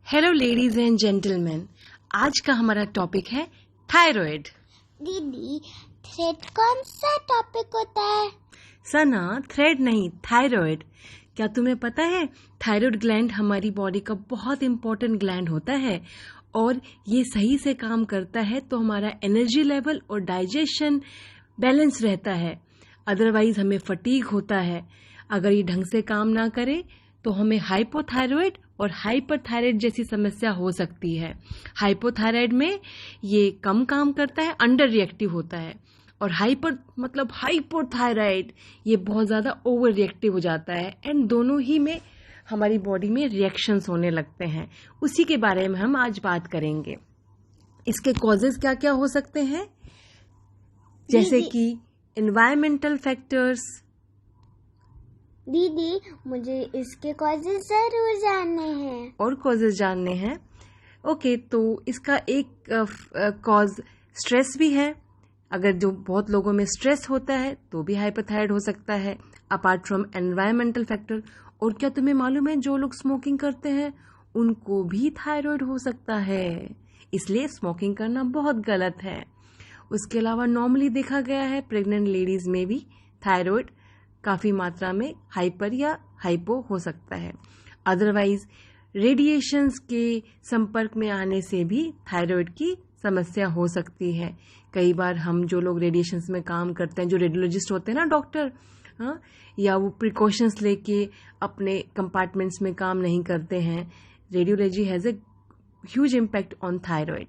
Hello ladies and gentleman, आज का हमारा टॉपिक है थायराइड। दीदी, थ्रेड कौन सा टॉपिक होता है? सना, थ्रेड नहीं, थायराइड। क्या तुम्हें पता है थायराइड ग्लैंड हमारी बॉडी का बहुत इंपॉर्टेंट ग्लैंड होता है और ये सही से काम करता है तो हमारा एनर्जी लेवल और डाइजेशन बैलेंस रहता है। अदरवाइज हमें फटीग होता है। अगर ये ढंग से काम ना करे तो हमें हाइपोथायराइड और हाइपरथायराइड जैसी समस्या हो सकती है। हाइपोथायराइड में ये कम काम करता है, अंडर रिएक्टिव होता है, और हाइपोथायराइड ये बहुत ज़्यादा ओवर रिएक्टिव हो जाता है। एंड दोनों ही में हमारी बॉडी में रिएक्शंस होने लगते हैं। उसी के बारे में हम आज बात करेंगे। इसके कॉजेज क्या क्या हो सकते हैं, जैसे कि एनवायरमेंटल फैक्टर्स। दीदी, मुझे इसके कॉजेज जरूर जानने हैं। और कॉजेज जानने हैं। ओके, तो इसका एक कॉज स्ट्रेस भी है। अगर जो बहुत लोगों में स्ट्रेस होता है तो भी हाइपोथायराइड हो सकता है, अपार्ट फ्रॉम एनवायरमेंटल फैक्टर। और क्या तुम्हें मालूम है जो लोग स्मोकिंग करते हैं उनको भी थायराइड हो सकता है, इसलिए स्मोकिंग करना बहुत गलत है। उसके अलावा नॉर्मली देखा गया है प्रेग्नेंट लेडीज में भी थायराइड काफ़ी मात्रा में हाइपर या हाइपो हो सकता है। अदरवाइज रेडिएशंस के संपर्क में आने से भी थायराइड की समस्या हो सकती है। कई बार हम जो लोग रेडिएशंस में काम करते हैं, जो रेडियोलॉजिस्ट होते हैं ना, डॉक्टर, हाँ, या वो प्रिकॉशंस लेके अपने कंपार्टमेंट्स में काम नहीं करते हैं। Radiology has a huge impact on thyroid.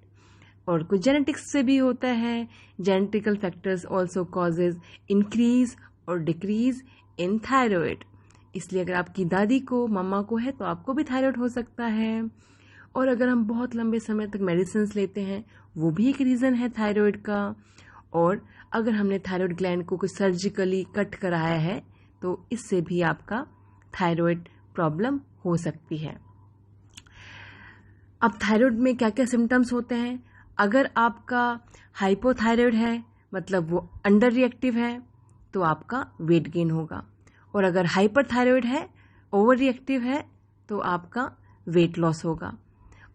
और कुछ जेनेटिक्स से भी होता है। Genetical factors also causes increase और डिक्रीज इन थायराइड। इसलिए अगर आपकी दादी को, मम्मा को है तो आपको भी थायराइड हो सकता है। और अगर हम बहुत लंबे समय तक मेडिसिन लेते हैं वो भी एक रीज़न है थायराइड का। और अगर हमने थायराइड ग्लैंड को कुछ सर्जिकली कट कराया है तो इससे भी आपका थायराइड प्रॉब्लम हो सकती है। अब थायराइड में क्या क्या सिम्टम्स होते हैं। अगर आपका हाइपोथायराइड है, मतलब वो अंडर रिएक्टिव है, तो आपका वेट गेन होगा। और अगर हाइपरथायराइड है, ओवर रिएक्टिव है, तो आपका वेट लॉस होगा।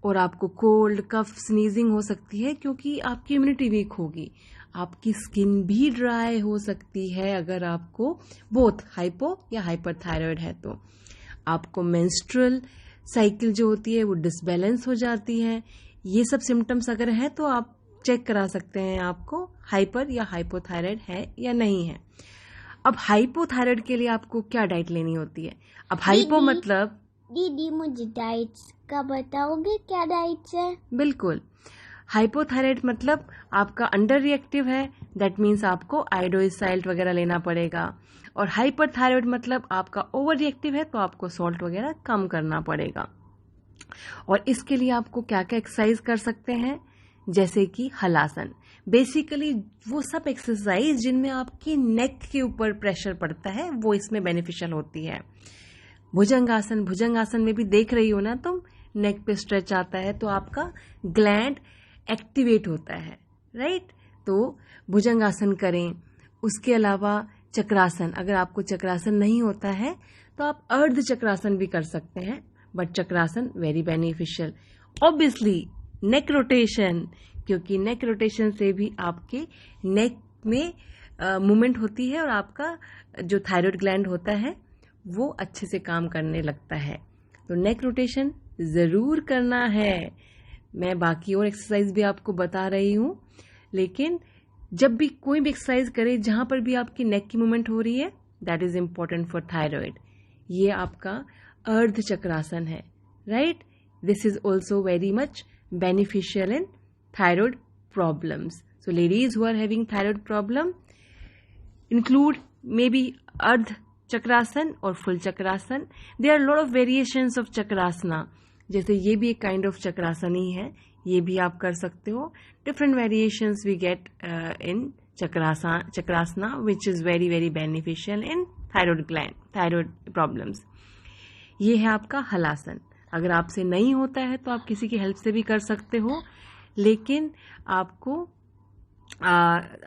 और आपको कोल्ड, कफ, स्नीजिंग हो सकती है क्योंकि आपकी इम्यूनिटी वीक होगी। आपकी स्किन भी ड्राई हो सकती है अगर आपको बोथ हाइपो या हाइपरथायराइड है तो। आपको मेंस्ट्रुअल साइकिल जो होती है वो डिसबैलेंस हो जाती है। ये सब सिम्टम्स अगर हैं तो आप चेक करा सकते हैं आपको हाइपर या हाइपोथायराइड है या नहीं है। अब हाइपोथायराइड के लिए आपको क्या डाइट लेनी होती है। अब हाइपो मतलब, दीदी, मुझे डाइट्स का बताओगे? क्या डाइट्स है? बिल्कुल, हाइपोथायराइड मतलब आपका अंडर रिएक्टिव है, दैट मीन्स आपको आयोडाइज साल्ट वगैरह लेना पड़ेगा। और हाइपरथायराइड मतलब आपका ओवर रिएक्टिव है तो आपको सॉल्ट वगैरह कम करना पड़ेगा। और इसके लिए आपको क्या क्या एक्सरसाइज कर सकते हैं, जैसे कि हलासन। बेसिकली वो सब एक्सरसाइज जिनमें आपकी नेक के ऊपर प्रेशर पड़ता है वो इसमें बेनिफिशियल होती है। भुजंगासन में भी देख रही हो ना तुम, नेक पे स्ट्रेच आता है तो आपका ग्लैंड एक्टिवेट होता है, राइट। तो भुजंगासन करें। उसके अलावा चक्रासन, अगर आपको चक्रासन नहीं होता है तो आप अर्ध चक्रासन भी कर सकते हैं, but chakrasana very beneficial. Obviously neck rotation, क्योंकि नेक रोटेशन से भी आपके नेक में मूवमेंट होती है और आपका जो थायराइड ग्लैंड होता है वो अच्छे से काम करने लगता है। तो नेक रोटेशन ज़रूर करना है। मैं बाकी और एक्सरसाइज भी आपको बता रही हूँ, लेकिन जब भी कोई भी एक्सरसाइज करें जहाँ पर भी आपकी नेक की मूवमेंट हो रही है, that is important for thyroid. ये आपका अर्ध चक्रासन है, right. This is also very much beneficial in thyroid problems. So ladies who are having thyroid problem include maybe ardh chakrasan or full chakrasan. There are a lot of variations of chakrasana. जैसे ये भी एक kind of चक्रासन ही है, ये भी आप कर सकते हो। Different variations we get in chakrasana which is very very beneficial in thyroid gland, thyroid problems. ये है आपका हलासन। अगर आपसे नहीं होता है तो आप किसी की हेल्प से भी कर सकते हो, लेकिन आपको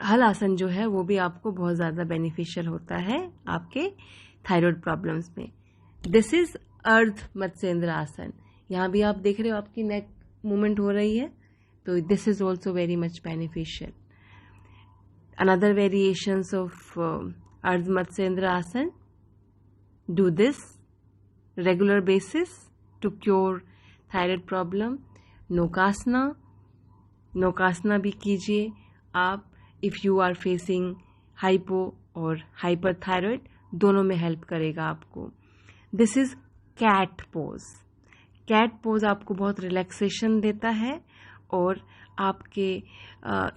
हलासन जो है वो भी आपको बहुत ज़्यादा बेनिफिशियल होता है आपके थायराइड प्रॉब्लम्स में। दिस इज अर्ध मत्स्येंद्र आसन। यहाँ भी आप देख रहे हो आपकी नेक मूवमेंट हो रही है, तो this is also very much beneficial. Another variations of ardha matsyendra asana. Do this regular basis to cure thyroid problem. Naukasana भी कीजिए आप if you are facing hypo और हाइपर थायराइड, दोनों में हेल्प करेगा आपको. This is cat pose. Cat pose आपको बहुत रिलैक्सेशन देता है और आपके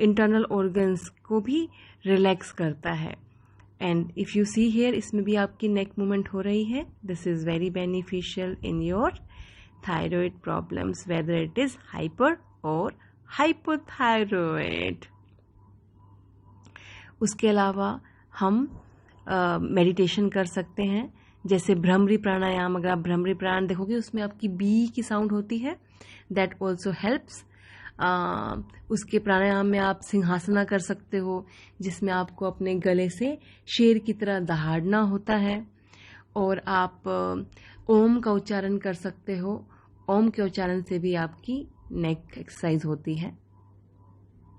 इंटरनल ऑर्गन्स को भी रिलैक्स करता है. And if you see here, इसमें भी आपकी नेक मूवमेंट हो रही है. This is very beneficial in your thyroid problems, whether it is hyper और हाइपोथायरॉयड. उसके अलावा हम मेडिटेशन कर सकते हैं, जैसे भ्रमरी प्राणायाम. अगर आप भ्रमरी प्राणायाम देखोगे उसमें आपकी बी की साउंड होती है, दैट ऑल्सो हेल्प्स. उसके प्राणायाम में आप सिंहासना कर सकते हो, जिसमें आपको अपने गले से शेर की तरह दहाड़ना होता है. और आप ओम का उच्चारण कर सकते हो. ओम के उच्चारण से भी आपकी नेक एक्सरसाइज होती है.